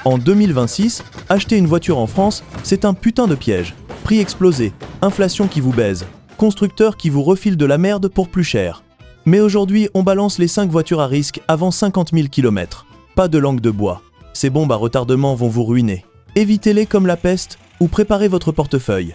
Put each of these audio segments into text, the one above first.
En 2026, acheter une voiture en France, c'est un putain de piège. Prix explosé, inflation qui vous baise, constructeurs qui vous refilent de la merde pour plus cher. Mais aujourd'hui, on balance les 5 voitures à risque avant 50 000 km. Pas de langue de bois. Ces bombes à retardement vont vous ruiner. Évitez-les comme la peste ou préparez votre portefeuille.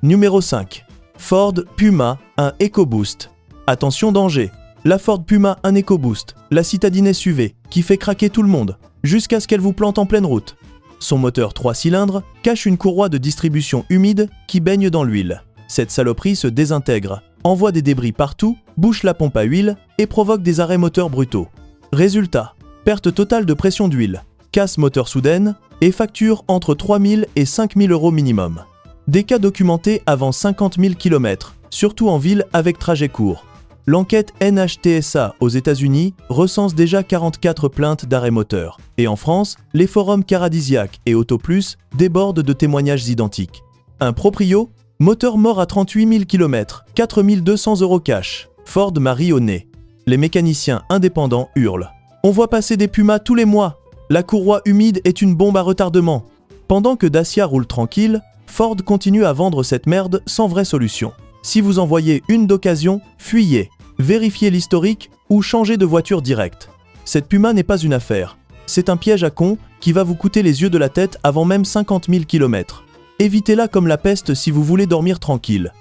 Numéro 5. Ford Puma, un EcoBoost. Attention danger. La Ford Puma, un EcoBoost, la citadine SUV, qui fait craquer tout le monde, jusqu'à ce qu'elle vous plante en pleine route. Son moteur 3 cylindres cache une courroie de distribution humide qui baigne dans l'huile. Cette saloperie se désintègre, envoie des débris partout, bouche la pompe à huile et provoque des arrêts moteurs brutaux. Résultat, perte totale de pression d'huile, casse moteur soudaine et facture entre 3 000 et 5 000 euros minimum. Des cas documentés avant 50 000 km, surtout en ville avec trajet court. L'enquête NHTSA aux États-Unis recense déjà 44 plaintes d'arrêt moteur. Et en France, les forums Caradisiac et AutoPlus débordent de témoignages identiques. Un proprio, moteur mort à 38 000 km, 4 200 euros cash, Ford Marie au nez. Les mécaniciens indépendants hurlent. On voit passer des Pumas tous les mois. La courroie humide est une bombe à retardement. Pendant que Dacia roule tranquille, Ford continue à vendre cette merde sans vraie solution. Si vous en voyez une d'occasion, fuyez. Vérifiez l'historique ou changez de voiture directe. Cette Puma n'est pas une affaire. C'est un piège à con qui va vous coûter les yeux de la tête avant même 50 000 km. Évitez-la comme la peste si vous voulez dormir tranquille.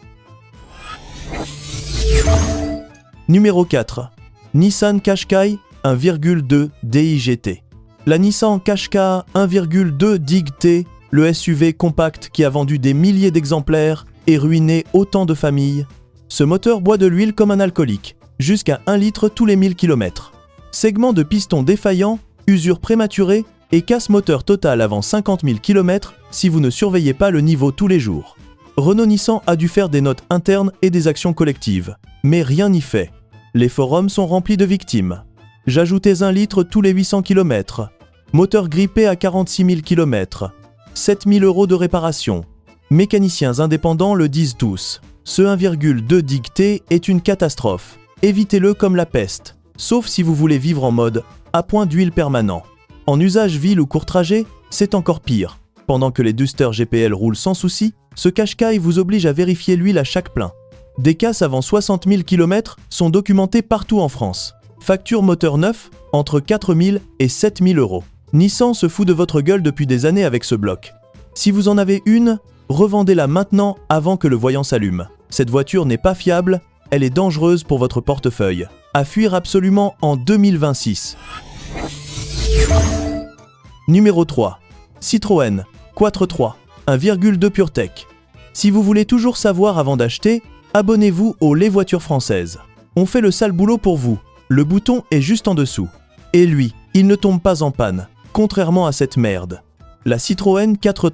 Numéro 4. Nissan Qashqai 1,2 DIGT. La Nissan Qashqai 1,2 DIGT, le SUV compact qui a vendu des milliers d'exemplaires et ruiné autant de familles. Ce moteur boit de l'huile comme un alcoolique, jusqu'à 1 litre tous les 1000 km. Segment de piston défaillant, usure prématurée et casse moteur total avant 50 000 km si vous ne surveillez pas le niveau tous les jours. Renault-Nissan a dû faire des notes internes et des actions collectives, mais rien n'y fait. Les forums sont remplis de victimes. J'ajoutais 1 litre tous les 800 km. Moteur grippé à 46 000 km. 7 000 euros de réparation. Mécaniciens indépendants le disent tous. Ce 1,2 DIGT est une catastrophe. Évitez-le comme la peste, sauf si vous voulez vivre en mode à point d'huile permanent. En usage ville ou court trajet, c'est encore pire. Pendant que les Duster GPL roulent sans souci, ce Qashqai vous oblige à vérifier l'huile à chaque plein. Des casses avant 60 000 km sont documentées partout en France. Facture moteur neuf, entre 4 000 et 7 000 euros. Nissan se fout de votre gueule depuis des années avec ce bloc. Si vous en avez une, revendez-la maintenant avant que le voyant s'allume. Cette voiture n'est pas fiable, elle est dangereuse pour votre portefeuille. À fuir absolument en 2026. Numéro 3. Citroën Quattro 1,2 PureTech. Si vous voulez toujours savoir avant d'acheter, abonnez-vous aux Les Voitures Françaises. On fait le sale boulot pour vous. Le bouton est juste en dessous. Et lui, il ne tombe pas en panne, contrairement à cette merde. La Citroën Quattro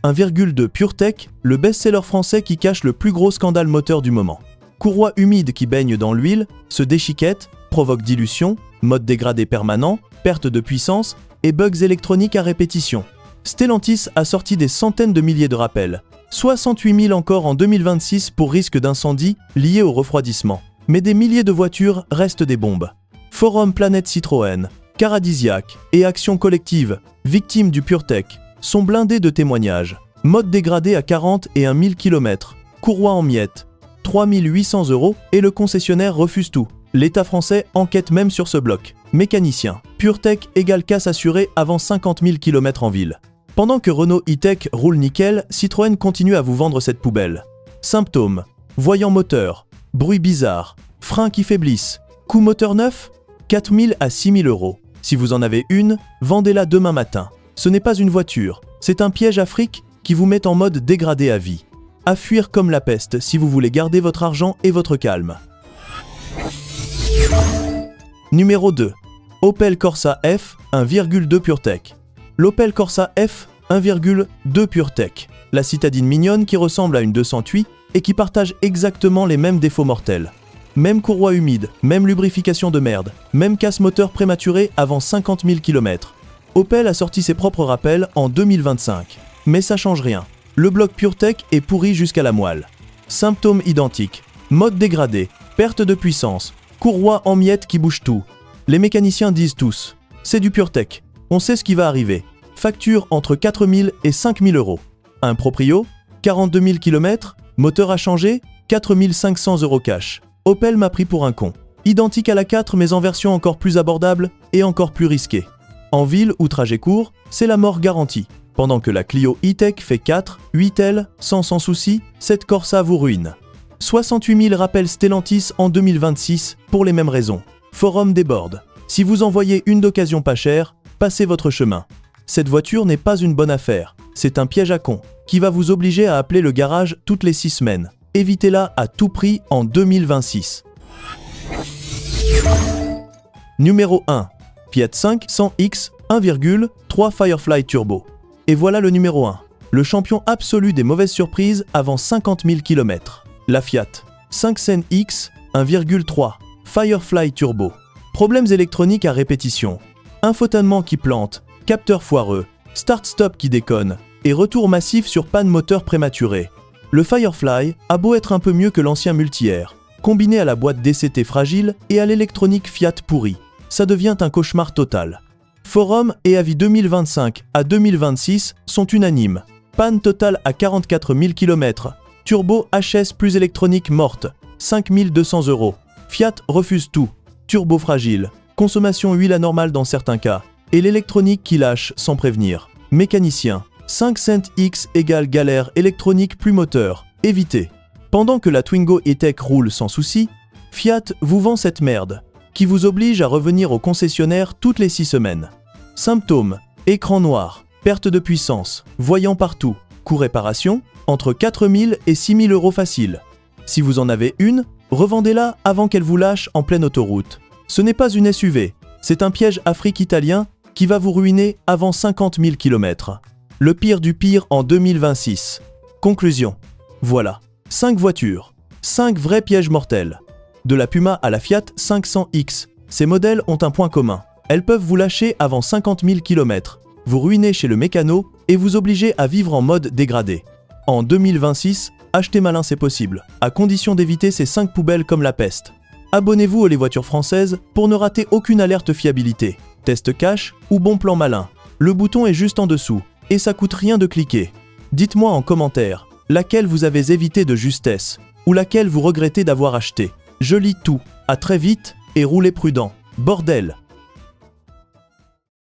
1,2 PureTech, le best-seller français qui cache le plus gros scandale moteur du moment. Courroie humide qui baigne dans l'huile, se déchiquette, provoque dilution, mode dégradé permanent, perte de puissance et bugs électroniques à répétition. Stellantis a sorti des centaines de milliers de rappels. 68 000 encore en 2026 pour risque d'incendie lié au refroidissement. Mais des milliers de voitures restent des bombes. Forum Planète Citroën, Caradisiac et Action Collective, victimes du PureTech, sont blindés de témoignages. Mode dégradé à 40 et 1 000 km, courroie en miettes, 3 800 euros et le concessionnaire refuse tout. L'État français enquête même sur ce bloc. Mécanicien, PureTech égale casse assurée avant 50 000 km en ville. Pendant que Renault E-Tech roule nickel, Citroën continue à vous vendre cette poubelle. Symptômes, voyant moteur, bruit bizarre, frein qui faiblissent, coût moteur neuf, 4 000 à 6 000 euros. Si vous en avez une, vendez-la demain matin. Ce n'est pas une voiture, c'est un piège à fric qui vous met en mode dégradé à vie. À fuir comme la peste si vous voulez garder votre argent et votre calme. Numéro 2. Opel Corsa F 1,2 PureTech. L'Opel Corsa F 1,2 PureTech, la citadine mignonne qui ressemble à une 208 et qui partage exactement les mêmes défauts mortels. Même courroie humide, même lubrification de merde, même casse moteur prématuré avant 50 000 km. Opel a sorti ses propres rappels en 2025. Mais ça change rien. Le bloc PureTech est pourri jusqu'à la moelle. Symptômes identiques. Mode dégradé, perte de puissance, courroie en miettes qui bouge tout. Les mécaniciens disent tous. C'est du PureTech. On sait ce qui va arriver. Facture entre 4 000 et 5 000 euros. Un proprio, 42 000 km, moteur à changer, 4 500 euros cash. Opel m'a pris pour un con. Identique à la 4 mais en version encore plus abordable et encore plus risquée. En ville ou trajet court, c'est la mort garantie. Pendant que la Clio E-Tech fait 4, 8 ailes, sans souci, cette Corsa vous ruine. 68 000 rappels Stellantis en 2026 pour les mêmes raisons. Forum déborde. Si vous en voyez une d'occasion pas chère, passez votre chemin. Cette voiture n'est pas une bonne affaire. C'est un piège à con qui va vous obliger à appeler le garage toutes les 6 semaines. Évitez-la à tout prix en 2026. Numéro 1. Fiat 500X 1,3 Firefly Turbo. Et voilà le numéro 1. Le champion absolu des mauvaises surprises avant 50 000 km. La Fiat 500X 1,3 Firefly Turbo. Problèmes électroniques à répétition. Infotainment qui plante, capteur foireux, start-stop qui déconne, et retour massif sur panne moteur prématurée. Le Firefly a beau être un peu mieux que l'ancien multi-air, combiné à la boîte DCT fragile et à l'électronique Fiat pourrie, ça devient un cauchemar total. Forum et avis 2025 à 2026 sont unanimes. Panne totale à 44 000 km. Turbo HS plus électronique morte, 5 200 euros. Fiat refuse tout. Turbo fragile, consommation huile anormale dans certains cas, et l'électronique qui lâche sans prévenir. Mécanicien, 500X égale galère électronique plus moteur, évitez. Pendant que la Twingo E-Tech roule sans souci, Fiat vous vend cette merde, qui vous oblige à revenir au concessionnaire toutes les 6 semaines. Symptômes, écran noir, perte de puissance, voyant partout, coût réparation, entre 4 000 et 6 000 euros facile. Si vous en avez une, revendez-la avant qu'elle vous lâche en pleine autoroute. Ce n'est pas une SUV, c'est un piège Afrique italien qui va vous ruiner avant 50 000 km. Le pire du pire en 2026. Conclusion. Voilà, 5 voitures, 5 vrais pièges mortels. De la Puma à la Fiat 500X, ces modèles ont un point commun. Elles peuvent vous lâcher avant 50 000 km, vous ruiner chez le mécano et vous obliger à vivre en mode dégradé. En 2026, acheter malin c'est possible, à condition d'éviter ces 5 poubelles comme la peste. Abonnez-vous aux Les Voitures Françaises pour ne rater aucune alerte fiabilité, test cash ou bon plan malin. Le bouton est juste en dessous et ça coûte rien de cliquer. Dites-moi en commentaire laquelle vous avez évité de justesse ou laquelle vous regrettez d'avoir acheté. Je lis tout. À très vite et roulez prudent. Bordel!